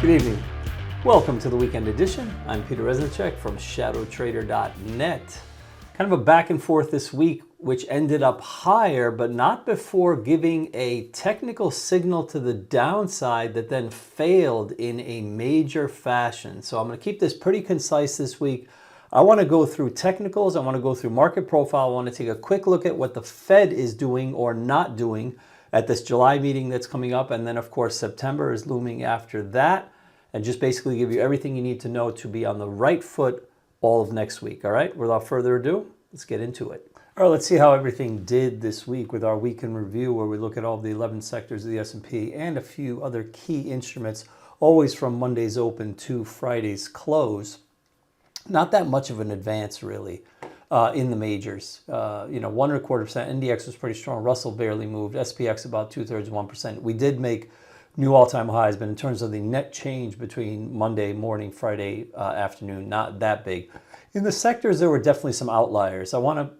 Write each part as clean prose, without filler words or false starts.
Good evening. Welcome to the weekend edition. I'm Peter Resnicek from ShadowTrader.net. Kind of a back and forth this week, which ended up higher, but not before giving a technical signal to the downside that then failed in a major fashion. So I'm going to keep this pretty concise this week. I want to go through technicals. I want to go through market profile. I want to take a quick look at what the Fed is doing or not doing at this July meeting that's coming up. And then, of course, September is looming after that. And just basically give you everything you need to know to be on the right foot all of next week. All right, without further ado, let's get into it. All right, let's see how everything did this week with our week in review, where we look at all the 11 sectors of the S&P and a few other key instruments, always from Monday's open to Friday's close. Not that much of an advance, really, in the majors. 1.25%. NDX was pretty strong. Russell barely moved. SPX about 2/3, 1%. We did make new all-time highs, but in terms of the net change between Monday morning, Friday afternoon, not that big. In the sectors, there were definitely some outliers. I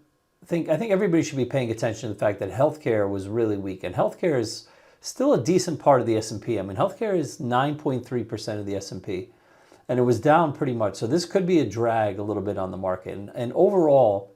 think everybody should be paying attention to the fact that healthcare was really weak, and healthcare is still a decent part of the S&P. I mean, healthcare is 9.3% of the S&P, and it was down pretty much. So this could be a drag a little bit on the market. And overall,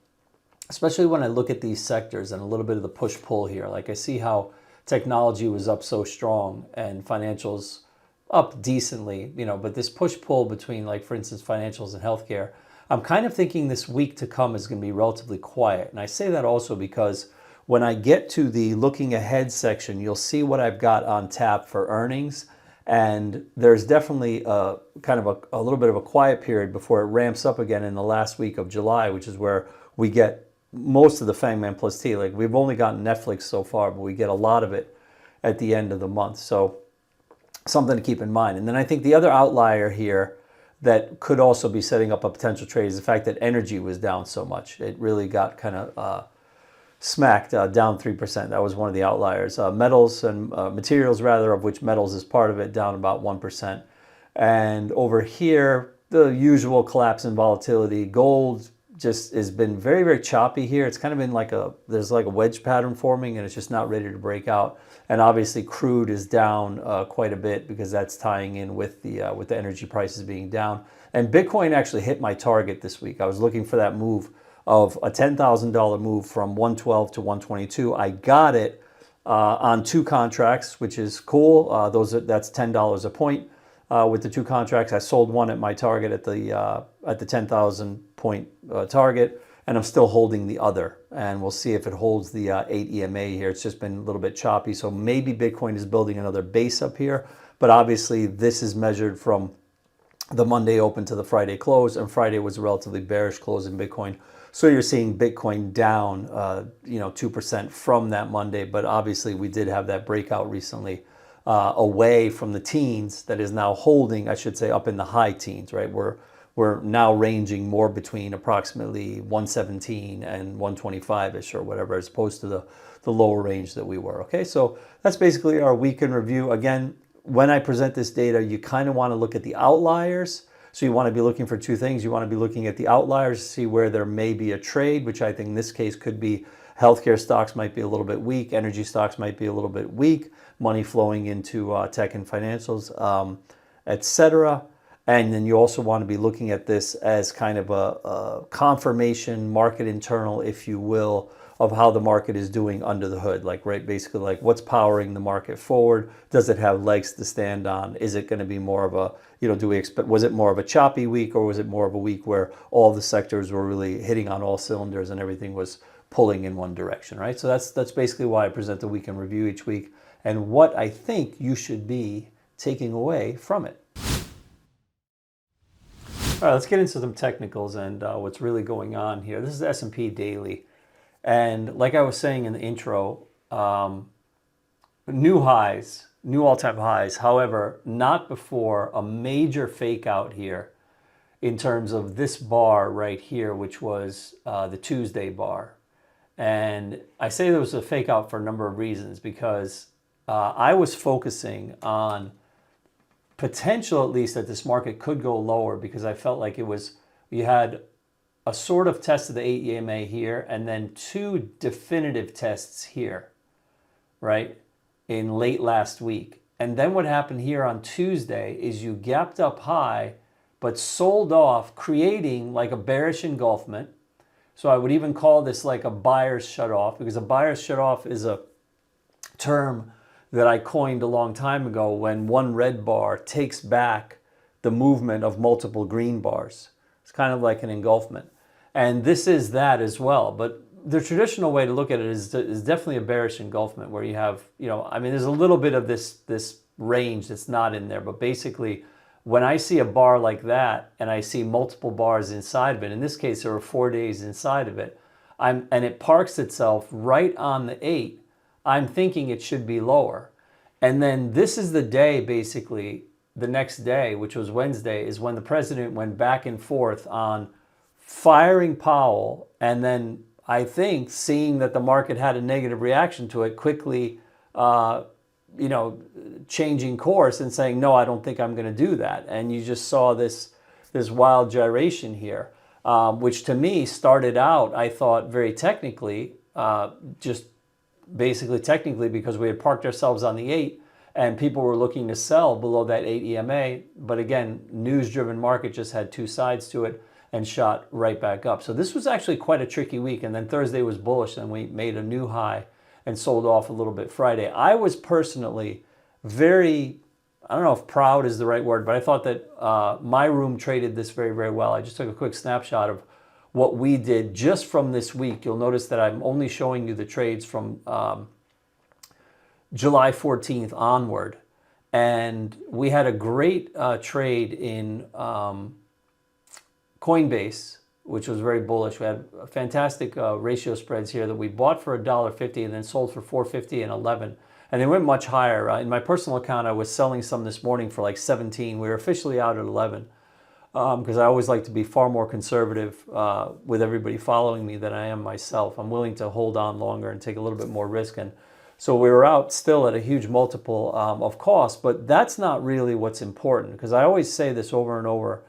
especially when I look at these sectors and a little bit of the push-pull here, like I see how technology was up so strong and financials up decently, but this push-pull between, like, for instance, financials and healthcare, I'm kind of thinking this week to come is going to be relatively quiet. And I say that also because when I get to the looking ahead section, you'll see what I've got on tap for earnings. And there's definitely a little bit of a quiet period before it ramps up again in the last week of July, which is where we get most of the Fangman plus T. Like, we've only gotten Netflix so far, but we get a lot of it at the end of the month. So something to keep in mind. And then I think the other outlier here that could also be setting up a potential trade is the fact that energy was down so much. It really got kind of smacked, down 3%. That was one of the outliers. Metals and materials, rather, of which metals is part of it, down about 1%. And over here, the usual collapse in volatility. Gold just has been very, very choppy here. It's kind of been there's like a wedge pattern forming, and it's just not ready to break out. And obviously crude is down quite a bit because that's tying in with the energy prices being down. And Bitcoin actually hit my target this week. I was looking for that move of a $10,000 move from 112 to 122. I got it on 2 contracts, which is cool. That's $10 a point. With the 2 contracts, I sold one at my target at the 10,000 point target, and I'm still holding the other. And we'll see if it holds the 8 EMA here. It's just been a little bit choppy, so maybe Bitcoin is building another base up here. But obviously, this is measured from the Monday open to the Friday close, and Friday was a relatively bearish close in Bitcoin. So you're seeing Bitcoin down, 2% from that Monday. But obviously, we did have that breakout recently away from the teens that is now holding, I should say, up in the high teens, right? We're now ranging more between approximately 117 and 125-ish or whatever, as opposed to the lower range that we were, okay? So that's basically our week in review. Again, when I present this data, you kind of want to look at the outliers. So you want to be looking for 2 things. You want to be looking at the outliers to see where there may be a trade, which I think in this case could be healthcare stocks might be a little bit weak. Energy stocks might be a little bit weak. Money flowing into tech and financials, etc. And then you also want to be looking at this as kind of a confirmation, market internal, if you will, of how the market is doing under the hood. Like, right, basically, like, what's powering the market forward? Does it have legs to stand on? Is it going to be more of a, was it more of a choppy week, or was it more of a week where all the sectors were really hitting on all cylinders and everything was pulling in one direction, right? So that's basically why I present the week in review each week and what I think you should be taking away from it. All right, let's get into some technicals and what's really going on here. This is the S&P daily. And like I was saying in the intro, new highs, new all-time highs. However, not before a major fake out here in terms of this bar right here, which was the Tuesday bar. And I say there was a fake out for a number of reasons, because I was focusing on potential, at least, that this market could go lower, because I felt like you had a sort of test of the 8 EMA here, and then 2 definitive tests here, right, in late last week. And then what happened here on Tuesday is you gapped up high, but sold off, creating like a bearish engulfment. So I would even call this like a buyer's shut off, because a buyer's shut off is a term that I coined a long time ago when one red bar takes back the movement of multiple green bars. It's kind of like an engulfment. And this is that as well. But the traditional way to look at it is definitely a bearish engulfment, where you have, I mean, there's a little bit of this range that's not in there. But basically, when I see a bar like that and I see multiple bars inside of it, in this case, there were 4 days inside of it, and it parks itself right on the 8, I'm thinking it should be lower. And then this is the day, basically, the next day, which was Wednesday, is when the president went back and forth on firing Powell, and then I think seeing that the market had a negative reaction to it, quickly, changing course and saying, no, I don't think I'm going to do that. And you just saw this wild gyration here, which to me started out, I thought, very technically, just basically technically, because we had parked ourselves on the 8 and people were looking to sell below that 8 EMA. But again, news-driven market just had two sides to it and shot right back up. So this was actually quite a tricky week. And then Thursday was bullish, and we made a new high and sold off a little bit Friday. I was personally very, I don't know if proud is the right word, but I thought that my room traded this very, very well. I just took a quick snapshot of what we did just from this week. You'll notice that I'm only showing you the trades from July 14th onward. And we had a great trade in Coinbase, which was very bullish. We had fantastic ratio spreads here that we bought for $1.50 and then sold for $4.50 and 11. And they went much higher. In my personal account, I was selling some this morning for like 17. We were officially out at 11 because I always like to be far more conservative with everybody following me than I am myself. I'm willing to hold on longer and take a little bit more risk. And so we were out still at a huge multiple of cost, but that's not really what's important, because I always say this over and over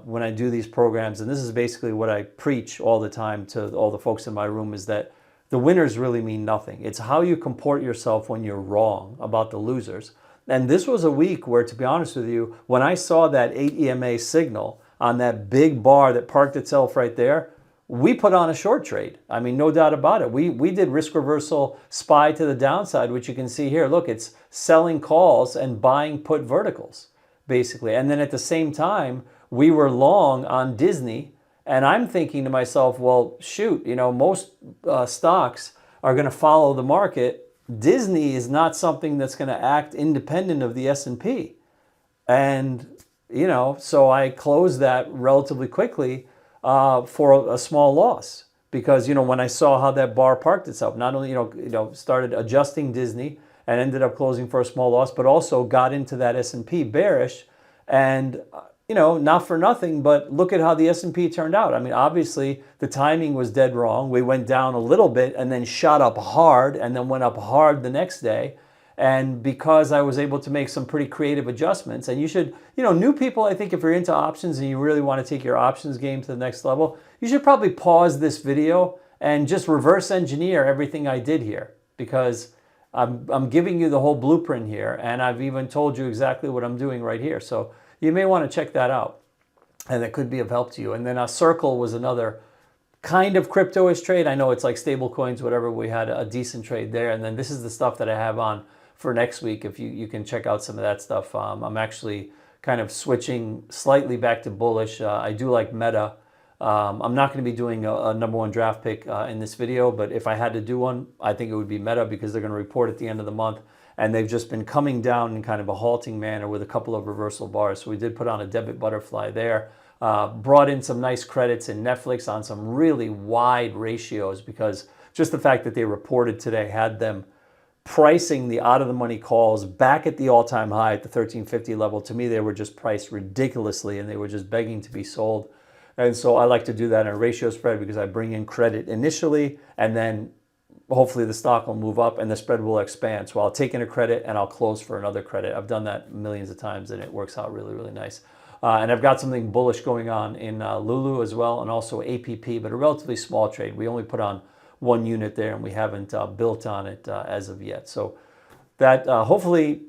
when I do these programs, and this is basically what I preach all the time to all the folks in my room, is that the winners really mean nothing. It's how you comport yourself when you're wrong about the losers. And this was a week where, to be honest with you, when I saw that 8 EMA signal on that big bar that parked itself right there, we put on a short trade. I mean, no doubt about it. We did risk reversal SPY to the downside, which you can see here. Look, it's selling calls and buying put verticals, basically. And then at the same time, we were long on Disney. And I'm thinking to myself, well, shoot, most stocks are going to follow the market. Disney is not something that's going to act independent of the S&P. And, so I closed that relatively quickly for a small loss. Because, when I saw how that bar parked itself, not only, started adjusting Disney and ended up closing for a small loss, but also got into that S&P bearish. And not for nothing, but look at how the S&P turned out. I mean, obviously, the timing was dead wrong. We went down a little bit and then shot up hard and then went up hard the next day. And because I was able to make some pretty creative adjustments, and you should, new people, I think if you're into options and you really want to take your options game to the next level, you should probably pause this video and just reverse engineer everything I did here, because I'm giving you the whole blueprint here, and I've even told you exactly what I'm doing right here. So you may want to check that out, and that could be of help to you. And then Circle was another kind of crypto-ish trade. I know it's like stable coins, whatever. We had a decent trade there. And then this is the stuff that I have on for next week. If you can check out some of that stuff. I'm actually kind of switching slightly back to bullish. I do like Meta. I'm not going to be doing a number one draft pick in this video, but if I had to do one, I think it would be Meta, because they're going to report at the end of the month. And they've just been coming down in kind of a halting manner with a couple of reversal bars. So we did put on a debit butterfly there. Brought in some nice credits in Netflix on some really wide ratios, because just the fact that they reported today had them pricing the out-of-the-money calls back at the all-time high at the 1350 level. To me, they were just priced ridiculously, and they were just begging to be sold. And so I like to do that in a ratio spread, because I bring in credit initially, and then hopefully the stock will move up and the spread will expand. So I'll take in a credit and I'll close for another credit. I've done that millions of times, and it works out really, really nice. And I've got something bullish going on in Lulu as well, and also APP, but a relatively small trade. We only put on 1 unit there, and we haven't built on it as of yet. So that hopefully,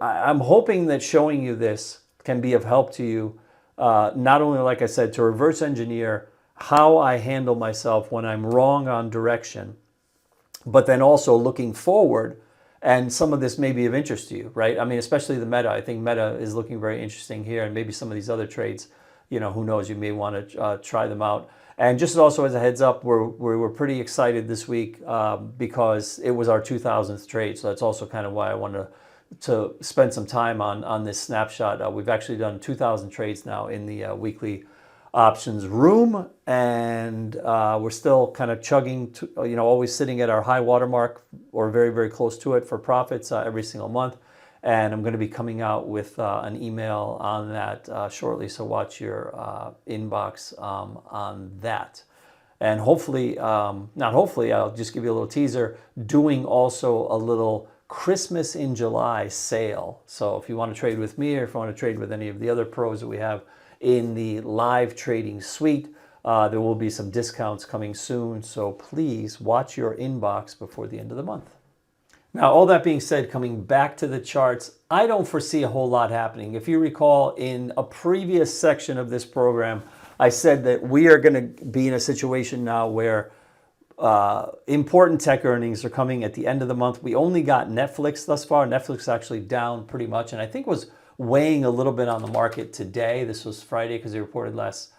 I'm hoping that showing you this can be of help to you, not only, like I said, to reverse engineer how I handle myself when I'm wrong on direction, but then also looking forward. And some of this may be of interest to you, right? I mean, especially the Meta. I think Meta is looking very interesting here, and maybe some of these other trades, who knows, you may want to try them out. And just also as a heads up, we're pretty excited this week because it was our 2000th trade. So that's also kind of why I wanted to spend some time on this snapshot. We've actually done 2,000 trades now in the weekly options room, and we're still kind of chugging to, always sitting at our high water mark or very, very close to it for profits every single month. And I'm going to be coming out with an email on that shortly, so watch your inbox on that. And hopefully, not hopefully, I'll just give you a little teaser, doing also a little Christmas in July sale. So if you want to trade with me, or if you want to trade with any of the other pros that we have in the live trading suite, there will be some discounts coming soon. So please watch your inbox before the end of the month. Now, all that being said, coming back to the charts, I don't foresee a whole lot happening. If you recall, in a previous section of this program, I said that we are going to be in a situation now where important tech earnings are coming at the end of the month. We only got Netflix thus far. Netflix actually down pretty much, and I think was weighing a little bit on the market today. This was Friday because they reported last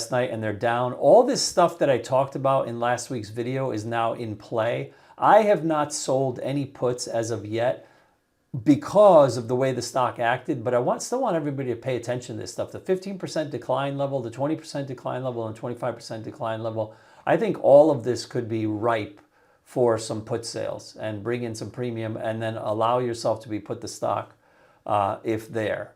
night, and they're down. All this stuff that I talked about in last week's video is now in play. I have not sold any puts as of yet because of the way the stock acted, but I still want everybody to pay attention to this stuff. The 15% decline level, the 20% decline level, and 25% decline level. I think all of this could be ripe for some put sales and bring in some premium, and then allow yourself to be put the stock if there.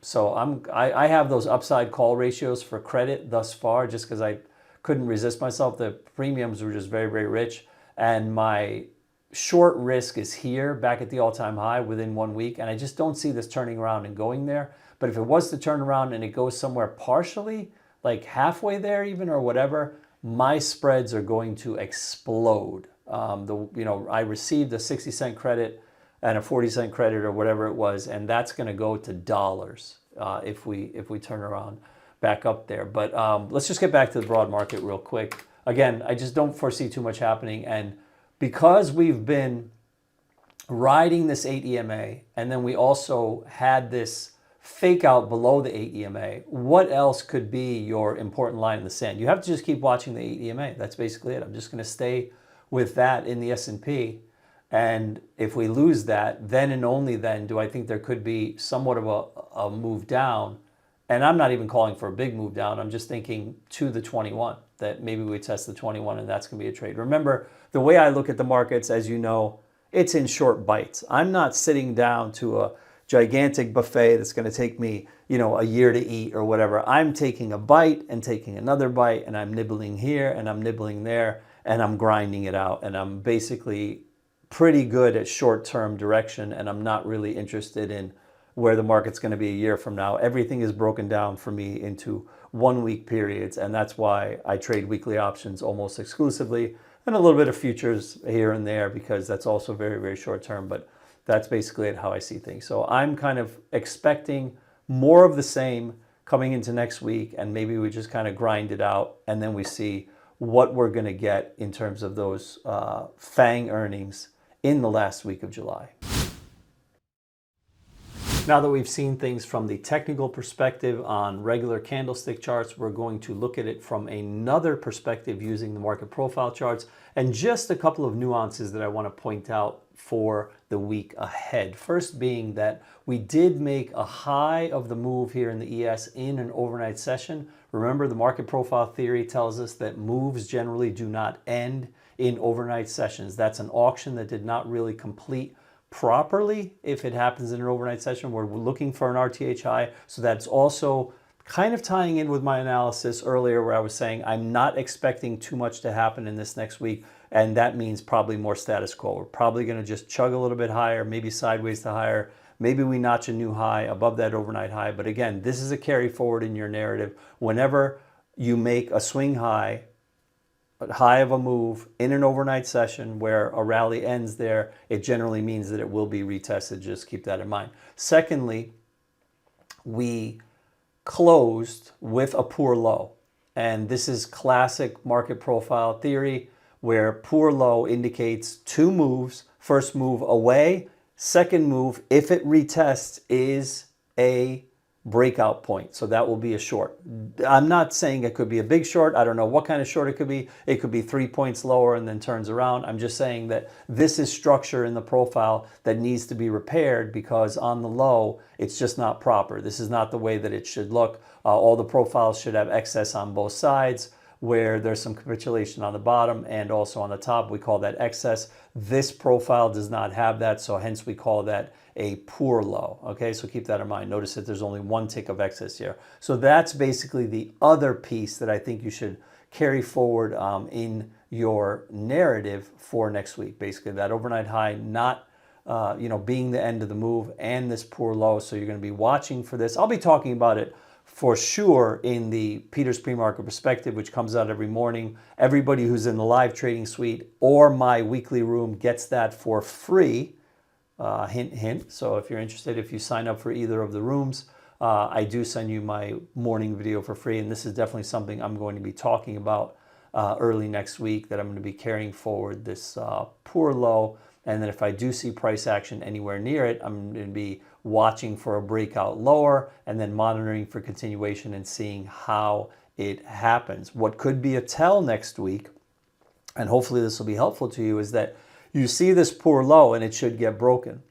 So I have those upside call ratios for credit thus far, just because I couldn't resist myself. The premiums were just very, very rich. And my short risk is here, back at the all-time high within 1 week. And I just don't see this turning around and going there. But if it was to turn around and it goes somewhere partially, like halfway there even, or whatever, my spreads are going to explode. I received a 60-cent credit and a 40-cent credit or whatever it was, and that's going to go to dollars if we turn around back up there. But let's just get back to the broad market real quick. Again, I just don't foresee too much happening. And because we've been riding this 8 EMA, and then we also had this fake out below the 8 EMA, what else could be your important line in the sand? You have to just keep watching the 8 EMA. That's basically it. I'm just going to stay with that in the S&P. And if we lose that, then and only then do I think there could be somewhat of a move down. And I'm not even calling for a big move down. I'm just thinking to the 21, that maybe we test the 21 and that's going to be a trade. Remember, the way I look at the markets, as you know, it's in short bites. I'm not sitting down to a gigantic buffet that's going to take me, a year to eat or whatever. I'm taking a bite and taking another bite, and I'm nibbling here and I'm nibbling there, and I'm grinding it out. And I'm basically pretty good at short-term direction, and I'm not really interested in where the market's going to be a year from now. Everything is broken down for me into 1 week periods, and that's why I trade weekly options almost exclusively, and a little bit of futures here and there, because that's also very, very short term. But that's basically it, how I see things. So I'm kind of expecting more of the same coming into next week, and maybe we just kind of grind it out, and then we see what we're going to get in terms of those FANG earnings in the last week of July. Now that we've seen things from the technical perspective on regular candlestick charts, we're going to look at it from another perspective using the market profile charts, and just a couple of nuances that I want to point out for the week ahead. First being that we did make a high of the move here in the ES in an overnight session. Remember, the market profile theory tells us that moves generally do not end in overnight sessions. That's an auction that did not really complete properly if it happens in an overnight session. We're looking for an RTH high. So that's also kind of tying in with my analysis earlier where I was saying I'm not expecting too much to happen in this next week, and that means probably more status quo. We're probably going to just chug a little bit higher, maybe sideways to higher. Maybe we notch a new high above that overnight high. But again, this is a carry forward in your narrative. Whenever you make a swing high, high of a move in an overnight session where a rally ends there, it generally means that it will be retested. Just keep that in mind. Secondly, we closed with a poor low. And this is classic market profile theory where poor low indicates two moves. First move away, second move, if it retests, is a breakout point. So that will be a short. I'm not saying it could be a big short. I don't know what kind of short it could be. It could be 3 points lower and then turns around. I'm just saying that this is structure in the profile that needs to be repaired because on the low, it's just not proper. This is not the way that it should look. All the profiles should have excess on both sides where there's some capitulation on the bottom and also on the top. We call that excess. This profile does not have that, so hence we call that a poor low. Okay, so keep that in mind. Notice that there's only one tick of excess here. So that's basically the other piece that I think you should carry forward in your narrative for next week. Basically, that overnight high not being the end of the move and this poor low. So you're going to be watching for this. I'll be talking about it for sure in the Peter's Pre-Market Perspective, which comes out every morning. Everybody who's in the live trading suite or my weekly room gets that for free. Hint, hint. So if you're interested, if you sign up for either of the rooms, I do send you my morning video for free. And this is definitely something I'm going to be talking about early next week, that I'm going to be carrying forward this poor low. And then if I do see price action anywhere near it, I'm going to be watching for a breakout lower and then monitoring for continuation and seeing how it happens. What could be a tell next week, and hopefully this will be helpful to you, is that you see this poor low and it should get broken.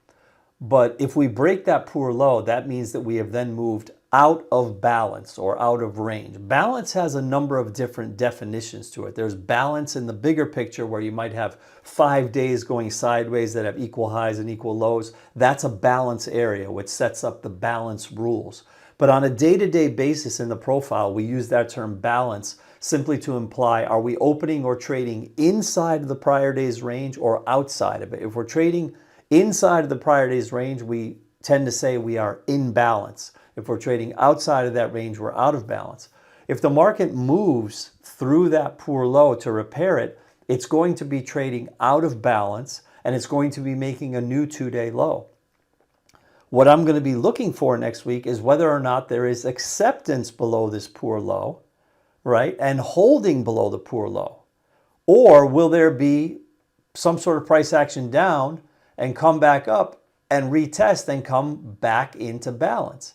But if we break that poor low, that means that we have then moved out of balance or out of range. Balance has a number of different definitions to it. There's balance in the bigger picture where you might have 5 days going sideways that have equal highs and equal lows. That's a balance area, which sets up the balance rules. But on a day-to-day basis in the profile, we use that term balance simply to imply, are we opening or trading inside of the prior day's range or outside of it? If we're trading inside of the prior day's range, we tend to say we are in balance. If we're trading outside of that range, we're out of balance. If the market moves through that poor low to repair it, it's going to be trading out of balance and it's going to be making a new 2-day low. What I'm going to be looking for next week is whether or not there is acceptance below this poor low, right, and holding below the poor low. Or will there be some sort of price action down and come back up and retest and come back into balance?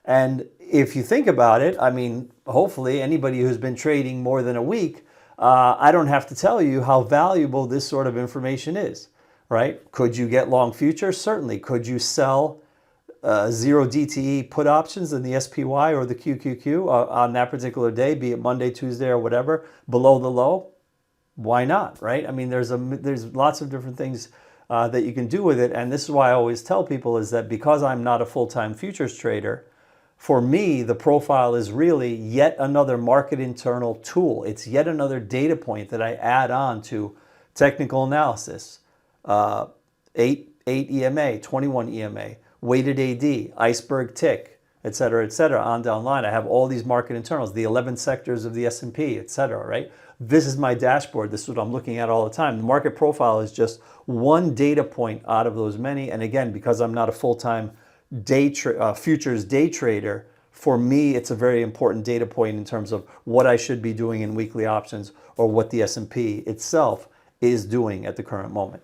And if you think about it, I mean, hopefully anybody who's been trading more than a week, I don't have to tell you how valuable this sort of information is, right? Could you get long futures? Certainly. Could you sell 0 DTE put options in the SPY or the QQQ on that particular day, be it Monday, Tuesday, or whatever, below the low? Why not, right? I mean, there's lots of different things that you can do with it. And this is why I always tell people is that because I'm not a full-time futures trader, for me, the profile is really yet another market internal tool. It's yet another data point that I add on to technical analysis, 8 EMA, 21 EMA, weighted AD, iceberg tick, et cetera, on down line. I have all these market internals, the 11 sectors of the S&P, et cetera, right? This is my dashboard. This is what I'm looking at all the time. The market profile is just one data point out of those many. And again, because I'm not a full-time futures day trader, for me, it's a very important data point in terms of what I should be doing in weekly options or what the S&P itself is doing at the current moment.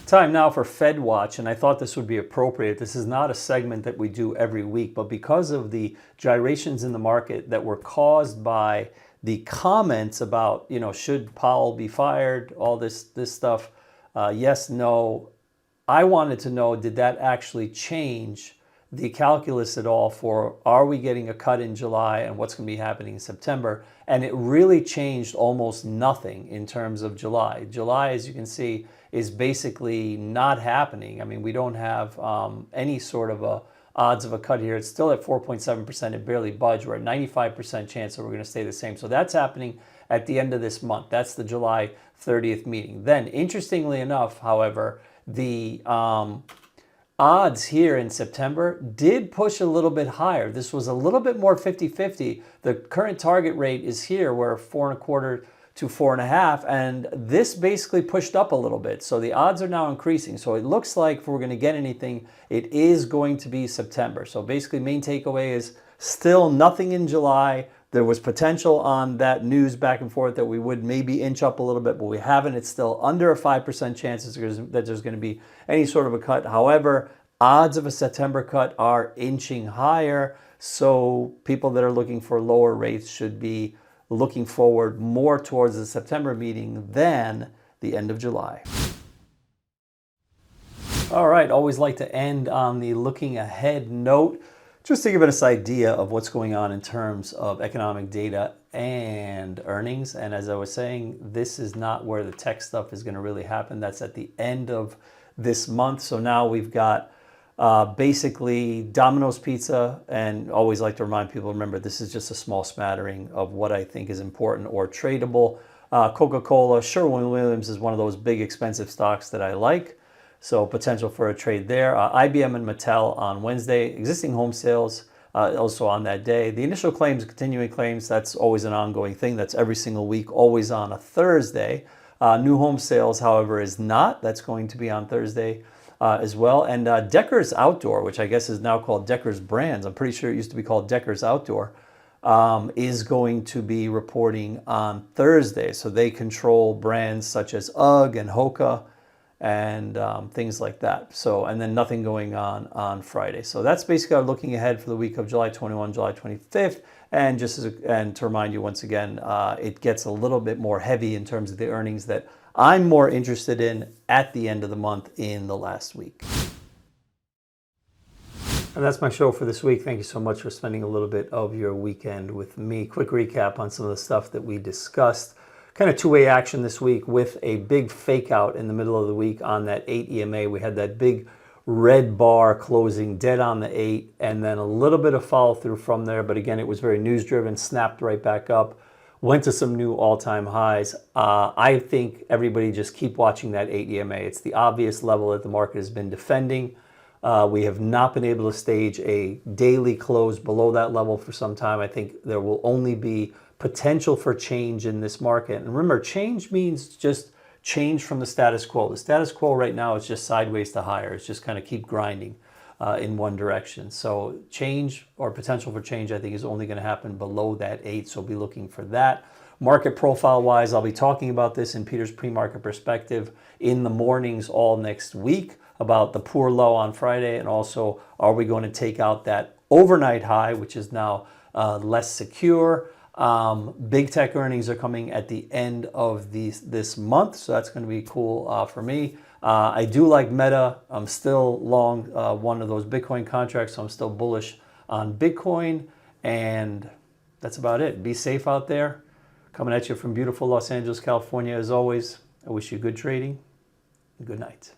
Time now for FedWatch, and I thought this would be appropriate. This is not a segment that we do every week, but because of the gyrations in the market that were caused by the comments about, should Powell be fired, all this stuff, yes, no, I wanted to know, did that actually change the calculus at all for are we getting a cut in July and what's going to be happening in September? And it really changed almost nothing in terms of July. July, as you can see, is basically not happening. I mean, we don't have any sort of odds of a cut here. It's still at 4.7%. It barely budged. We're at 95% chance that we're going to stay the same. So that's happening at the end of this month. That's the July 30th meeting. Then, interestingly enough, however, the odds here in September did push a little bit higher. This was a little bit more 50-50. The current target rate is here, where 4.25 to 4.5, and this basically pushed up a little bit. So the odds are now increasing. So it looks like if we're going to get anything, it is going to be September. So basically, main takeaway is still nothing in July. There was potential on that news back and forth that we would maybe inch up a little bit, but we haven't. It's still under a 5% chance that there's going to be any sort of a cut. However, odds of a September cut are inching higher. So people that are looking for lower rates should be looking forward more towards the September meeting than the end of July. All right, always like to end on the looking ahead note, just to give us an idea of what's going on in terms of economic data and earnings. And as I was saying, this is not where the tech stuff is going to really happen. That's at the end of this month. So now we've got basically Domino's Pizza, and always like to remind people, remember, this is just a small smattering of what I think is important or tradable. Coca-Cola, Sherwin-Williams is one of those big expensive stocks that I like. So potential for a trade there. IBM and Mattel on Wednesday. Existing home sales also on that day. The initial claims, continuing claims, that's always an ongoing thing. That's every single week, always on a Thursday. New home sales, however, is not. That's going to be on Thursday as well. And Decker's Outdoor, which I guess is now called Decker's Brands, I'm pretty sure it used to be called Decker's Outdoor, is going to be reporting on Thursday. So they control brands such as UGG and Hoka and things like that. So, and then nothing going on Friday. So that's basically our looking ahead for the week of July 21, July 25th. And just and to remind you once again, it gets a little bit more heavy in terms of the earnings that I'm more interested in at the end of the month in the last week. And that's my show for this week. Thank you so much for spending a little bit of your weekend with me. Quick recap on some of the stuff that we discussed. Kind of two-way action this week with a big fake out in the middle of the week on that 8 EMA. We had that big red bar closing dead on the 8, and then a little bit of follow through from there. But again, it was very news driven, snapped right back up, went to some new all-time highs. I think everybody just keep watching that 8 EMA. It's the obvious level that the market has been defending. We have not been able to stage a daily close below that level for some time. I think there will only be potential for change in this market. And remember, change means just change from the status quo. The status quo right now is just sideways to higher. It's just kind of keep grinding in one direction. So change or potential for change, I think, is only going to happen below that 8. So be looking for that. Market profile wise, I'll be talking about this in Peter's pre-market perspective in the mornings all next week, about the poor low on Friday, and also are we going to take out that overnight high, which is now less secure. Big tech earnings are coming at the end of this month, so that's going to be cool for me. I do like Meta. I'm still long one of those Bitcoin contracts, so I'm still bullish on Bitcoin, and that's about it. Be safe out there. Coming at you from beautiful Los Angeles, California, as always. I wish you good trading and good night.